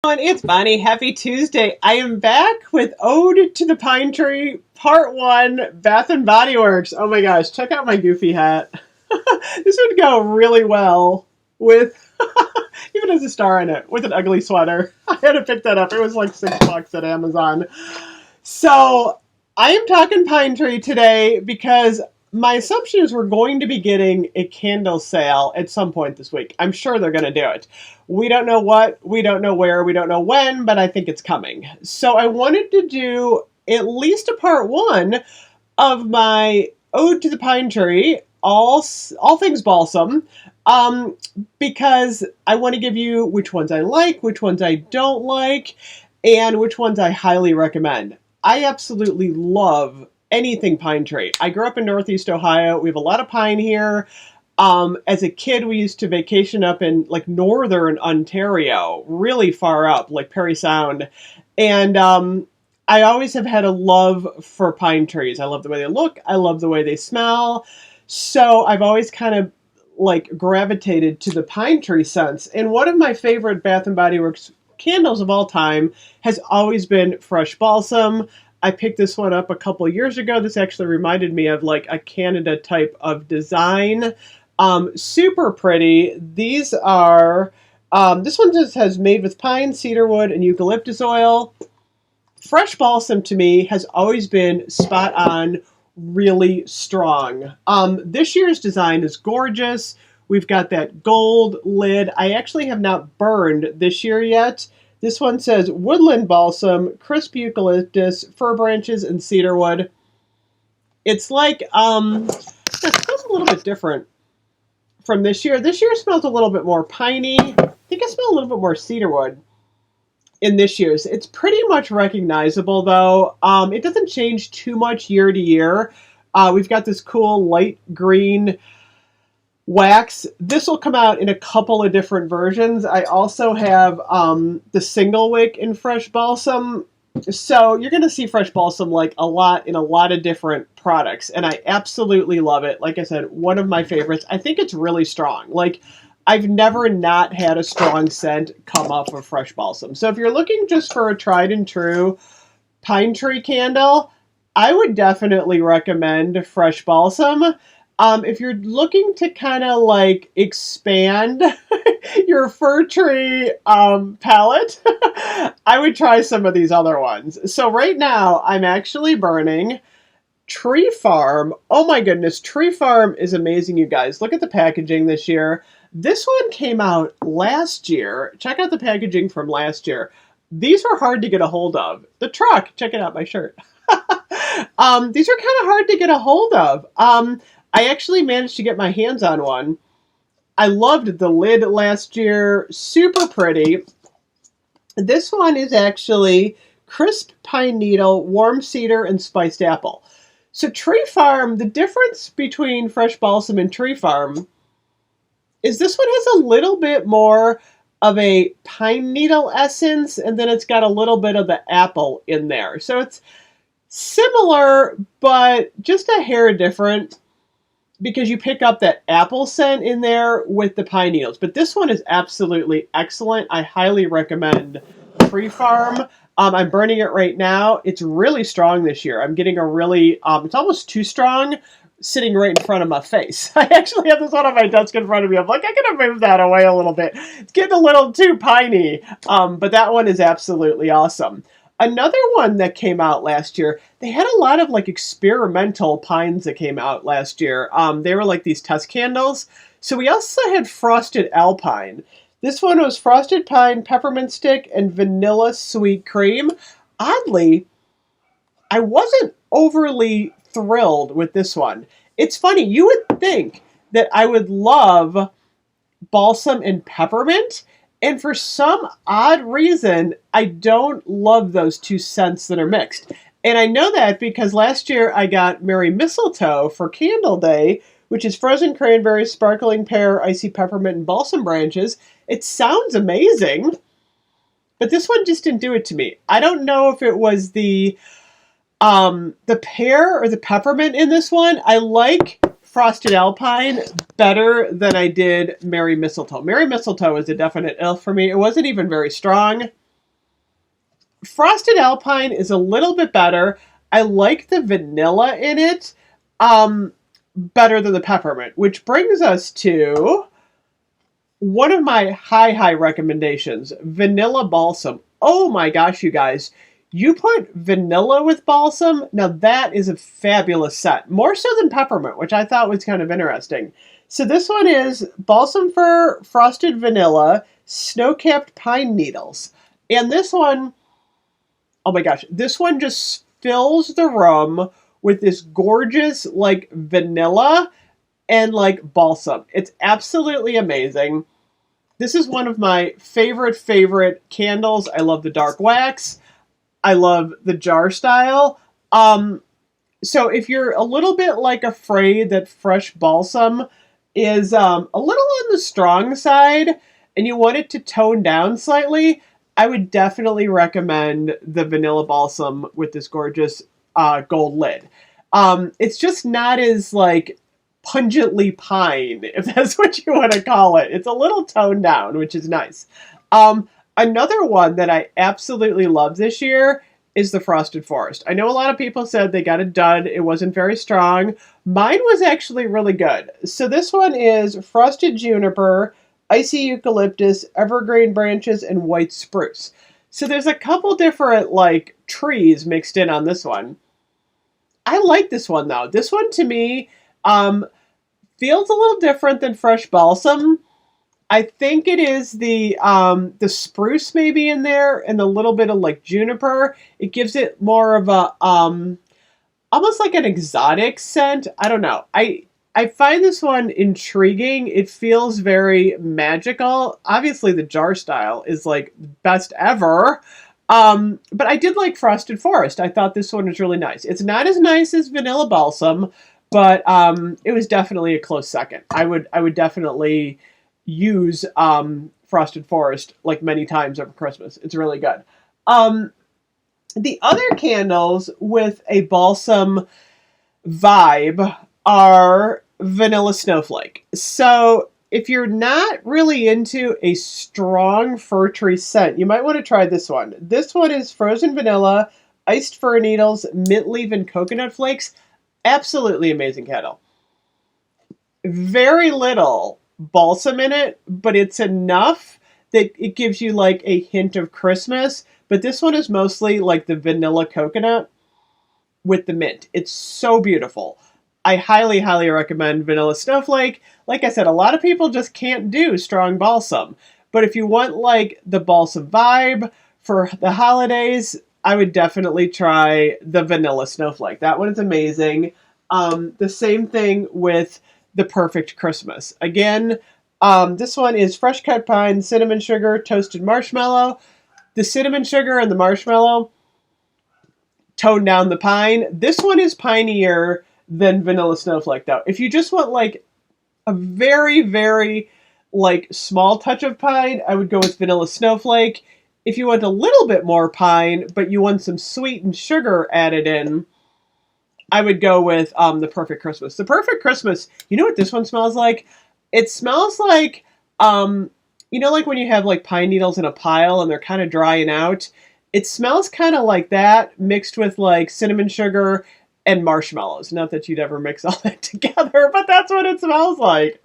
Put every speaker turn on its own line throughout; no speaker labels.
It's Bonnie. Happy Tuesday. I am back with Ode to the Pine Tree, Part 1, Bath and Body Works. Oh my gosh, check out my goofy hat. This would go really well with, even as a star in it, with an ugly sweater. I had to pick that up. It was like $6 at Amazon. So I am talking Pine Tree today because my assumption is we're going to be getting a candle sale at some point this week. I'm sure they're going to do it. We don't know what, we don't know where, we don't know when, but I think it's coming. So I wanted to do at least a part 1 of my Ode to the Pine Tree, all things balsam, because I want to give you which ones I like, which ones I don't like, and which ones I highly recommend. I absolutely love anything pine tree. I grew up in Northeast Ohio. We have a lot of pine here. As a kid, we used to vacation up in like northern Ontario, really far up, like Parry Sound. And I always have had a love for pine trees. I love the way they look. I love the way they smell. So I've always kind of like gravitated to the pine tree scents. And one of my favorite Bath and Body Works candles of all time has always been Fresh Balsam. I picked this one up a couple years ago. This actually reminded me of like a Canada type of design. Super pretty. These are, this one just has made with pine, cedarwood, and eucalyptus oil. Fresh Balsam to me has always been spot on, really strong. This year's design is gorgeous. We've got that gold lid. I actually have not burned this year yet. This one says woodland balsam, crisp eucalyptus, fir branches, and cedarwood. It's like, it smells a little bit different from this year. This year smells a little bit more piney. I think I smell a little bit more cedarwood in this year's. It's pretty much recognizable though. It doesn't change too much year to year. We've got this cool light green wax. This will come out in a couple of different versions. I also have the single wick in Fresh Balsam. So you're going to see Fresh Balsam like a lot in a lot of different products. And I absolutely love it. Like I said, one of my favorites. I think it's really strong. Like I've never not had a strong scent come off of Fresh Balsam. So if you're looking just for a tried and true pine tree candle, I would definitely recommend Fresh Balsam. If you're looking to kind of like expand your fir tree palette, I would try some of these other ones. So right now I'm actually burning Tree Farm. Oh my goodness, Tree Farm is amazing, you guys. Look at the packaging this year. This one came out last year. Check out the packaging from last year. These were hard to get a hold of. The truck, check it out, my shirt. These are kind of hard to get a hold of. I actually managed to get my hands on one. I loved the lid last year. Super pretty. This one is actually crisp pine needle, warm cedar, and spiced apple. So Tree Farm, the difference between Fresh Balsam and Tree Farm is this one has a little bit more of a pine needle essence, and then it's got a little bit of the apple in there. So it's similar, but just a hair different, because you pick up that apple scent in there with the pine needles. But this one is absolutely excellent. I highly recommend Tree Farm. I'm burning it right now. It's really strong this year. I'm getting a really, it's almost too strong sitting right in front of my face. I actually have this one on my desk in front of me. I'm like, I gotta move that away a little bit. It's getting a little too piney. But that one is absolutely awesome. Another one that came out last year, they had a lot of like experimental pines that came out last year. They were like these test candles. So we also had Frosted Alpine. This one was Frosted Pine, Peppermint Stick, and Vanilla Sweet Cream. Oddly, I wasn't overly thrilled with this one. It's funny, you would think that I would love balsam and peppermint, and for some odd reason, I don't love those two scents that are mixed. And I know that because last year I got Merry Mistletoe for Candle Day, which is frozen cranberry, sparkling pear, icy peppermint, and balsam branches. It sounds amazing, but this one just didn't do it to me. I don't know if it was the pear or the peppermint in this one. I like Frosted Alpine better than I did Merry Mistletoe. Merry Mistletoe was a definite ill for me. It wasn't even very strong. Frosted Alpine is a little bit better. I like the vanilla in it better than the peppermint, which brings us to one of my high recommendations, Vanilla Balsam. Oh my gosh, you guys. You put vanilla with balsam, now that is a fabulous set. More so than peppermint, which I thought was kind of interesting. So this one is balsam fir, frosted vanilla, snow-capped pine needles. And this one, oh my gosh, this one just fills the room with this gorgeous, like, vanilla and, like, balsam. It's absolutely amazing. This is one of my favorite candles. I love the dark wax. I love the jar style. So if you're a little bit like afraid that fresh balsam is a little on the strong side and you want it to tone down slightly, I would definitely recommend the vanilla balsam with this gorgeous gold lid. It's just not as like pungently pine, if that's what you want to call it. It's a little toned down, which is nice. Another one that I absolutely love this year is the Frosted Forest. I know a lot of people said they got a dud. It wasn't very strong. Mine was actually really good. So this one is Frosted Juniper, Icy Eucalyptus, Evergreen Branches, and White Spruce. So there's a couple different like trees mixed in on this one. I like this one though. This one to me feels a little different than Fresh Balsam. I think it is the spruce maybe in there and a little bit of like juniper. It gives it more of a almost like an exotic scent. I don't know. I find this one intriguing. It feels very magical. Obviously the jar style is like best ever. But I did like Frosted Forest. I thought this one was really nice. It's not as nice as Vanilla Balsam, but it was definitely a close second. I would definitely use Frosted Forest like many times over Christmas. It's really good. The other candles with a balsam vibe are Vanilla Snowflake. So if you're not really into a strong fir tree scent, you might want to try this one. This one is frozen vanilla, iced fir needles, mint leaf, and coconut flakes. Absolutely amazing candle. Very little balsam in it, but it's enough that it gives you like a hint of Christmas. But this one is mostly like the vanilla coconut with the mint. It's so beautiful. I highly recommend Vanilla Snowflake. Like I said, a lot of people just can't do strong balsam. But if you want like the balsam vibe for the holidays, I would definitely try the Vanilla Snowflake. That one is amazing. The same thing with the Perfect Christmas. Again, this one is fresh cut pine, cinnamon sugar, toasted marshmallow. The cinnamon sugar and the marshmallow tone down the pine. This one is pinier than Vanilla Snowflake, though. If you just want like a very like small touch of pine, I would go with Vanilla Snowflake. If you want a little bit more pine, but you want some sweet and sugar added in, I would go with the Perfect Christmas. The Perfect Christmas, you know what this one smells like? It smells like, you know, like when you have like pine needles in a pile and they're kind of drying out. It smells kind of like that mixed with like cinnamon sugar and marshmallows. Not that you'd ever mix all that together, but that's what it smells like. It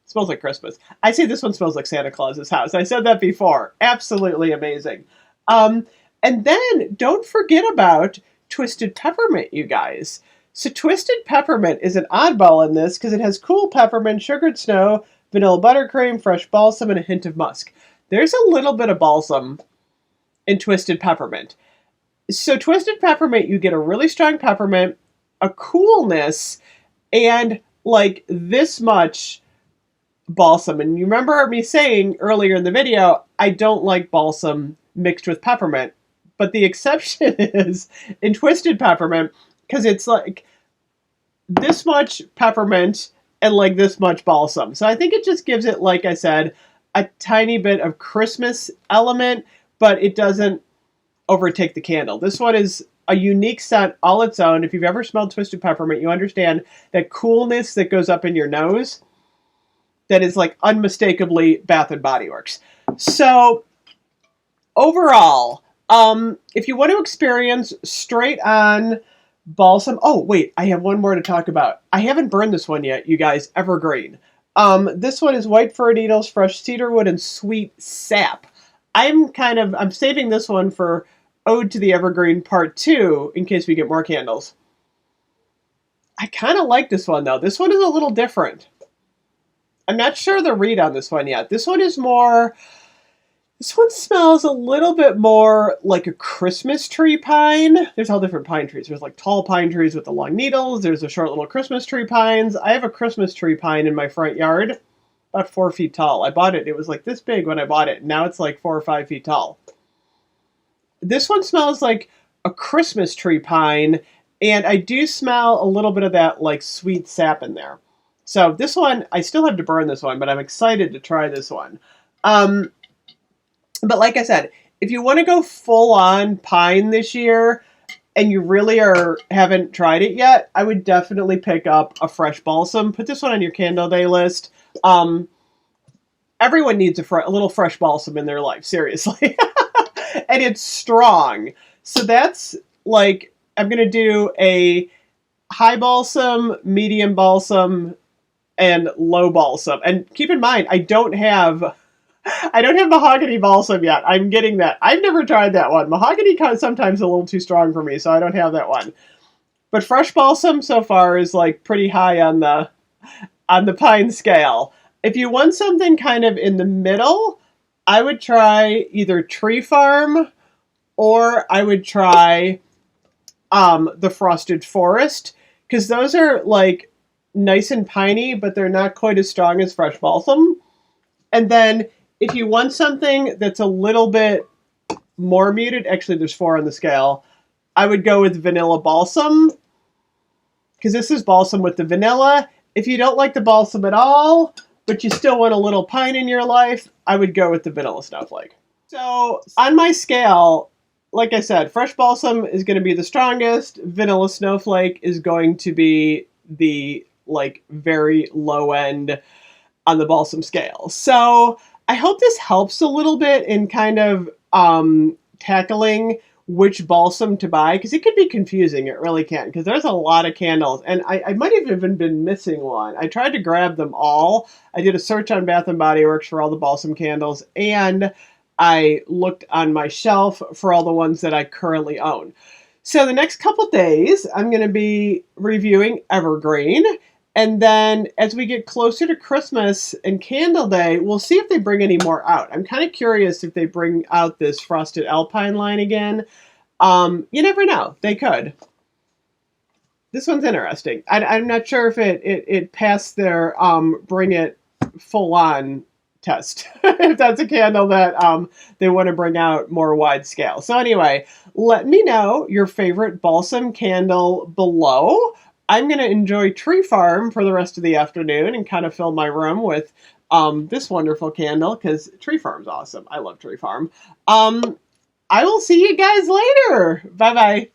smells like Christmas. I say this one smells like Santa Claus's house. I said that before. Absolutely amazing. And then don't forget about Twisted Peppermint, you guys. So Twisted Peppermint is an oddball in this because it has cool peppermint, sugared snow, vanilla buttercream, fresh balsam, and a hint of musk. There's a little bit of balsam in Twisted Peppermint. So Twisted Peppermint, you get a really strong peppermint, a coolness, and like this much balsam. And you remember me saying earlier in the video, I don't like balsam mixed with peppermint. But the exception is in Twisted Peppermint, because it's like this much peppermint and like this much balsam. So I think it just gives it, like I said, a tiny bit of Christmas element, but it doesn't overtake the candle. This one is a unique scent all its own. If you've ever smelled Twisted Peppermint, you understand that coolness that goes up in your nose that is like unmistakably Bath and Body Works. So overall, If you want to experience straight on balsam, oh wait, I have one more to talk about. I haven't burned this one yet, you guys. Evergreen. This one is white fir needles, fresh cedarwood, and sweet sap. I'm saving this one for Ode to the Evergreen Part 2 in case we get more candles. I kind of like this one though. This one is a little different. I'm not sure the read on this one yet. This one smells a little bit more like a Christmas tree pine. There's all different pine trees. There's like tall pine trees with the long needles. There's the short little Christmas tree pines. I have a Christmas tree pine in my front yard, about 4 feet tall. I bought it. It was like this big when I bought it. Now it's like 4 or 5 feet tall. This one smells like a Christmas tree pine, and I do smell a little bit of that like sweet sap in there. So this one, I still have to burn this one, but I'm excited to try this one. But like I said, if you want to go full on pine this year and you really haven't tried it yet, I would definitely pick up a fresh balsam. Put this one on your candle day list. Everyone needs a little fresh balsam in their life, seriously. And it's strong. So that's like, I'm going to do a high balsam, medium balsam, and low balsam. And keep in mind, I don't have mahogany balsam yet. I'm getting that. I've never tried that one. Mahogany is sometimes a little too strong for me, so I don't have that one. But fresh balsam so far is like pretty high on the pine scale. If you want something kind of in the middle, I would try either Tree Farm or I would try the Frosted Forest, because those are like nice and piney, but they're not quite as strong as fresh balsam. And then if you want something that's a little bit more muted, actually there's 4 on the scale, I would go with vanilla balsam, because this is balsam with the vanilla. If you don't like the balsam at all, but you still want a little pine in your life, I would go with the vanilla snowflake. So on my scale, like I said, fresh balsam is going to be the strongest. Vanilla snowflake is going to be the like very low end on the balsam scale. So I hope this helps a little bit in kind of tackling which balsam to buy, because it could be confusing. It really can, because there's a lot of candles, and I might have even been missing one. I tried to grab them all. I did a search on Bath & Body Works for all the balsam candles, and I looked on my shelf for all the ones that I currently own. So the next couple days, I'm going to be reviewing Evergreen. And then as we get closer to Christmas and Candle Day, we'll see if they bring any more out. I'm kind of curious if they bring out this Frosted Alpine line again. You never know. They could. This one's interesting. I'm not sure if it passed their bring it full on test. If that's a candle that they want to bring out more wide scale. So anyway, let me know your favorite balsam candle below. I'm going to enjoy Tree Farm for the rest of the afternoon and kind of fill my room with this wonderful candle, because Tree Farm's awesome. I love Tree Farm. I will see you guys later. Bye-bye.